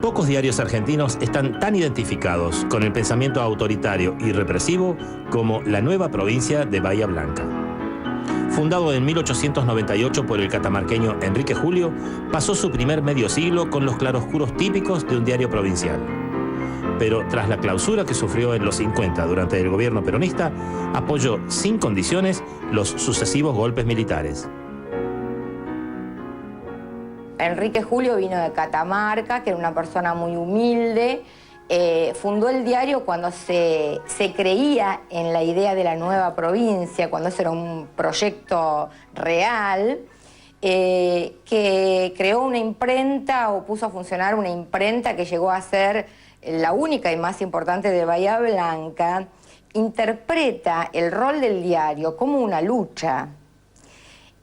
Pocos diarios argentinos están tan identificados con el pensamiento autoritario y represivo como La Nueva Provincia de Bahía Blanca. Fundado en 1898 por el catamarqueño Enrique Julio, pasó su primer medio siglo con los claroscuros típicos de un diario provincial. Pero tras la clausura que sufrió en los 50 durante el gobierno peronista, apoyó sin condiciones los sucesivos golpes militares. Enrique Julio vino de Catamarca, que era una persona muy humilde. Fundó el diario cuando se creía en la idea de la nueva provincia, cuando eso era un proyecto real, que creó una imprenta o puso a funcionar una imprenta que llegó a ser la única y más importante de Bahía Blanca. Interpreta el rol del diario como una lucha.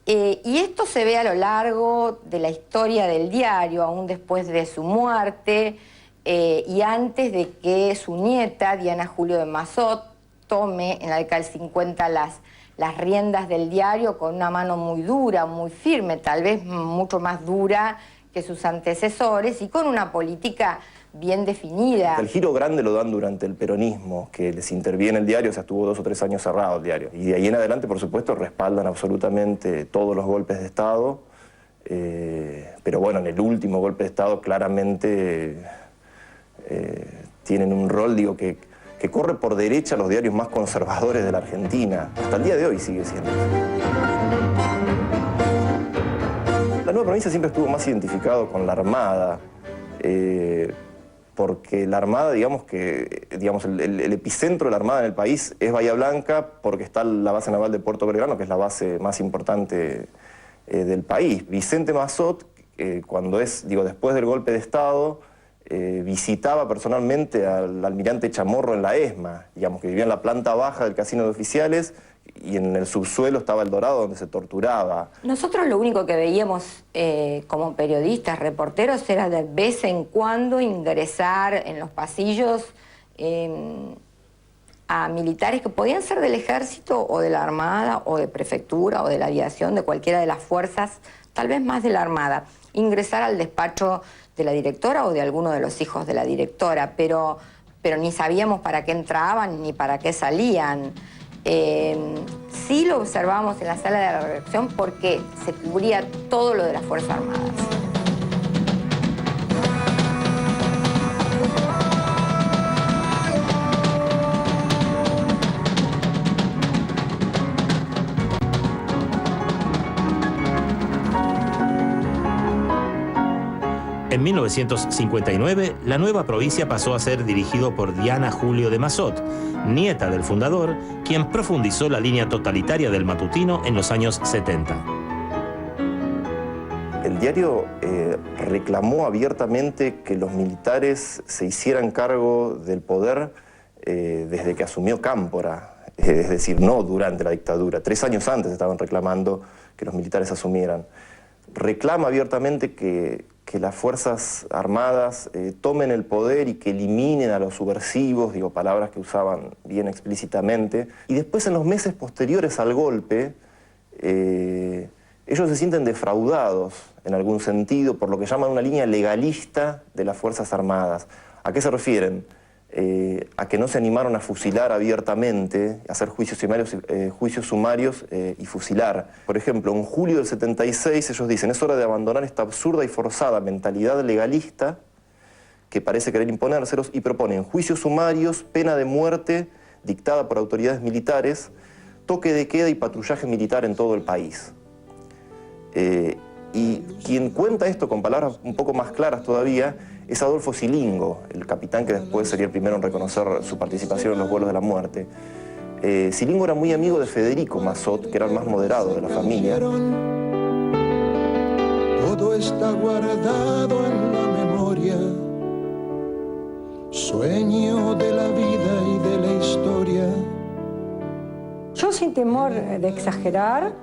Y esto se ve a lo largo de la historia del diario, aún después de su muerte y antes de que su nieta, Diana Julio de Massot, tome en la década del 50 las riendas del diario con una mano muy dura, muy firme, tal vez mucho más dura que sus antecesores y con una política bien definida. El giro grande lo dan durante el peronismo, que les interviene el diario, o sea, estuvo 2 o 3 años cerrado el diario. Y de ahí en adelante, por supuesto, respaldan absolutamente todos los golpes de Estado, pero bueno, en el último golpe de Estado claramente tienen un rol, digo, que corre por derecha a los diarios más conservadores de la Argentina. Hasta el día de hoy sigue siendo así. La Nueva Provincia siempre estuvo más identificado con la Armada, porque la Armada, digamos, el epicentro de la Armada en el país es Bahía Blanca, porque está la base naval de Puerto Belgrano, que es la base más importante del país. Vicente Massot, después del golpe de Estado, visitaba personalmente al almirante Chamorro en la ESMA, digamos, que vivía en la planta baja del casino de oficiales, y en el subsuelo estaba el Dorado, donde se torturaba. Nosotros lo único que veíamos como periodistas, reporteros, era de vez en cuando ingresar en los pasillos a militares que podían ser del ejército o de la Armada o de prefectura o de la aviación, de cualquiera de las fuerzas, tal vez más de la Armada, ingresar al despacho de la directora o de alguno de los hijos de la directora, pero ni sabíamos para qué entraban ni para qué salían. Sí lo observamos en la sala de la redacción porque se cubría todo lo de las Fuerzas Armadas. En 1959, La Nueva Provincia pasó a ser dirigido por Diana Julio de Massot, nieta del fundador, quien profundizó la línea totalitaria del matutino en los años 70. El diario reclamó abiertamente que los militares se hicieran cargo del poder desde que asumió Cámpora, es decir, no durante la dictadura. 3 años antes estaban reclamando que los militares asumieran. Reclama abiertamente que las Fuerzas Armadas tomen el poder y que eliminen a los subversivos, digo, palabras que usaban bien explícitamente. Y después, en los meses posteriores al golpe, ellos se sienten defraudados, en algún sentido, por lo que llaman una línea legalista de las Fuerzas Armadas. ¿A qué se refieren? A que no se animaron a fusilar abiertamente, a hacer juicios sumarios y fusilar. Por ejemplo, en julio del 76 ellos dicen: es hora de abandonar esta absurda y forzada mentalidad legalista que parece querer imponérselos, y proponen juicios sumarios, pena de muerte dictada por autoridades militares, toque de queda y patrullaje militar en todo el país. Y quien cuenta esto con palabras un poco más claras todavía es Adolfo Silingo, el capitán que después sería el primero en reconocer su participación en los vuelos de la muerte. Silingo era muy amigo de Federico Massot, que era el más moderado de la familia. Todo está guardado en la memoria, sueño de la vida y de la historia. Yo, sin temor de exagerar,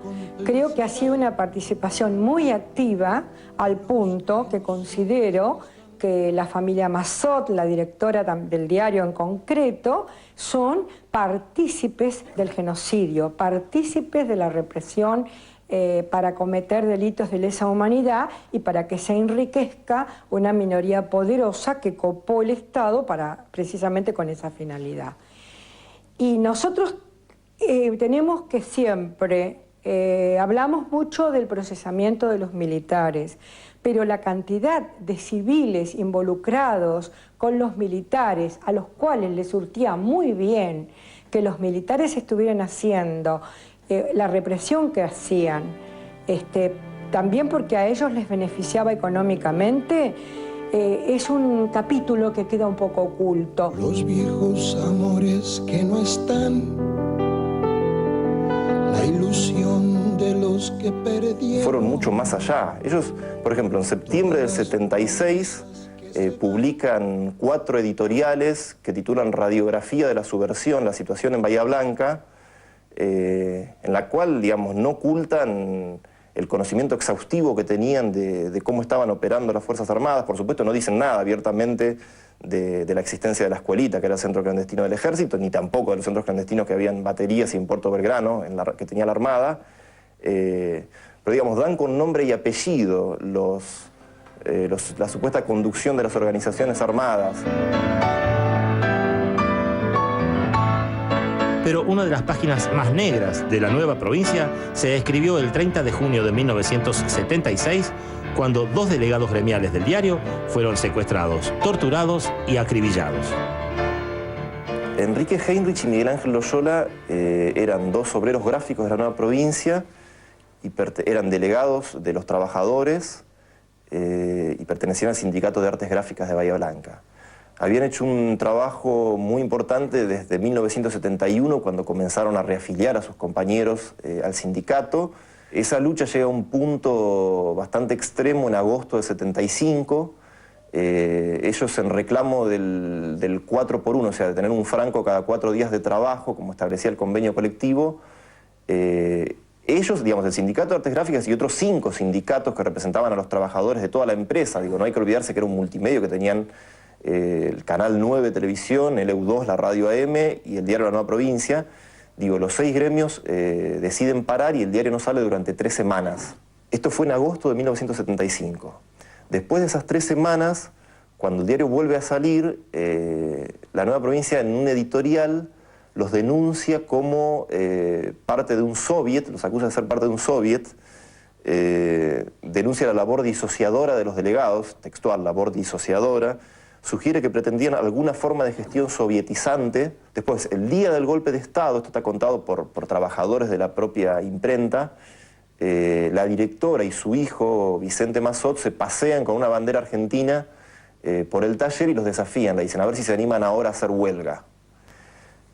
creo que ha sido una participación muy activa, al punto que considero que la familia Massot, la directora del diario en concreto, son partícipes del genocidio, partícipes de la represión para cometer delitos de lesa humanidad y para que se enriquezca una minoría poderosa que copó el Estado precisamente con esa finalidad. Y nosotros tenemos que siempre, hablamos mucho del procesamiento de los militares, pero la cantidad de civiles involucrados con los militares, a los cuales les surtía muy bien que los militares estuvieran haciendo la represión que hacían, también porque a ellos les beneficiaba económicamente, es un capítulo que queda un poco oculto. Los viejos amores que no están, la ilusión de los que perdieron. Fueron mucho más allá. Ellos, por ejemplo, en septiembre del 76 publican 4 editoriales que titulan Radiografía de la subversión, la situación en Bahía Blanca, en la cual, digamos, no ocultan el conocimiento exhaustivo que tenían de cómo estaban operando las Fuerzas Armadas. Por supuesto, no dicen nada abiertamente de la existencia de la escuelita, que era el centro clandestino del Ejército, ni tampoco de los centros clandestinos que habían baterías y en Puerto Belgrano, que tenía la Armada. Pero, digamos, dan con nombre y apellido la supuesta conducción de las organizaciones armadas. Pero una de las páginas más negras de la nueva provincia se escribió el 30 de junio de 1976, cuando 2 delegados gremiales del diario fueron secuestrados, torturados y acribillados. Enrique Heinrich y Miguel Ángel Loyola eran 2 obreros gráficos de la nueva provincia y eran delegados de los trabajadores y pertenecían al Sindicato de Artes Gráficas de Bahía Blanca. Habían hecho un trabajo muy importante desde 1971, cuando comenzaron a reafiliar a sus compañeros al sindicato. Esa lucha llega a un punto bastante extremo en agosto de 75. Ellos, en reclamo del 4x1, o sea, de tener un franco cada 4 días de trabajo, como establecía el convenio colectivo, ellos, digamos, el Sindicato de Artes Gráficas y otros 5 sindicatos que representaban a los trabajadores de toda la empresa, digo, no hay que olvidarse que era un multimedio que tenían el Canal 9 Televisión, el EU2, la Radio AM y el diario La Nueva Provincia. Digo, los 6 gremios deciden parar y el diario no sale durante 3 semanas. Esto fue en agosto de 1975. Después de esas 3 semanas, cuando el diario vuelve a salir, La Nueva Provincia, en un editorial, los denuncia como parte de un soviet, los acusa de ser parte de un soviet, denuncia la labor disociadora de los delegados, textual, labor disociadora, sugiere que pretendían alguna forma de gestión sovietizante. Después, el día del golpe de Estado, esto está contado por trabajadores de la propia imprenta, la directora y su hijo, Vicente Mazot, se pasean con una bandera argentina por el taller y los desafían, le dicen a ver si se animan ahora a hacer huelga.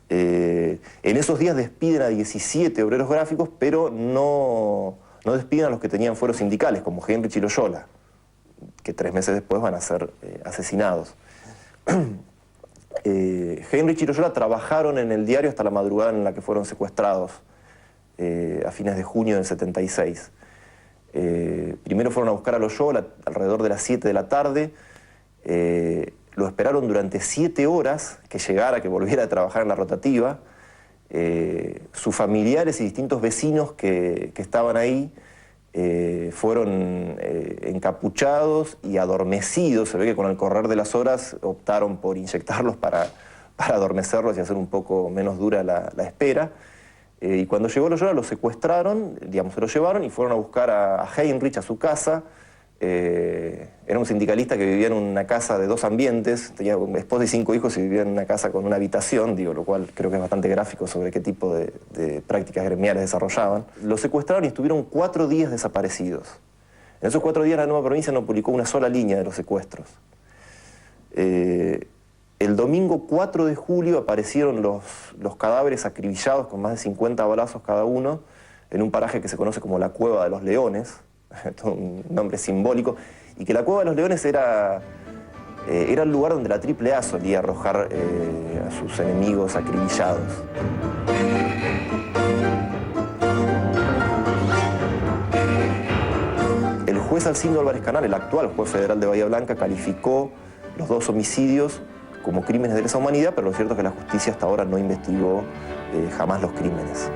En esos días despiden a 17 obreros gráficos, pero no despiden a los que tenían fueros sindicales, como Heinrich y Loyola, que 3 meses después van a ser asesinados. Heinrich y Loyola trabajaron en el diario hasta la madrugada en la que fueron secuestrados, a fines de junio del 76. Primero fueron a buscar a Loyola alrededor de las 7 de la tarde, lo esperaron durante 7 horas que llegara, que volviera a trabajar en la rotativa. Sus familiares y distintos vecinos que estaban ahí fueron encapuchados y adormecidos. Se ve que con el correr de las horas optaron por inyectarlos para adormecerlos y hacer un poco menos dura la espera. Y cuando llegó Loyola los secuestraron, digamos, se los llevaron y fueron a buscar a Heinrich a su casa. Era un sindicalista que vivía en una casa de 2 ambientes, tenía esposa y 5 hijos y vivía en una casa con una habitación, digo, lo cual creo que es bastante gráfico sobre qué tipo de prácticas gremiales desarrollaban. Los secuestraron y estuvieron 4 días desaparecidos. En esos 4 días La Nueva Provincia no publicó una sola línea de los secuestros. El domingo 4 de julio aparecieron los cadáveres acribillados con más de 50 balazos cada uno en un paraje que se conoce como la Cueva de los Leones, un nombre simbólico, y que la Cueva de los Leones era el lugar donde la AAA solía arrojar a sus enemigos acribillados. El juez Alcindo Álvarez Canal, el actual juez federal de Bahía Blanca, calificó los 2 homicidios como crímenes de lesa humanidad, pero lo cierto es que la justicia hasta ahora no investigó jamás los crímenes.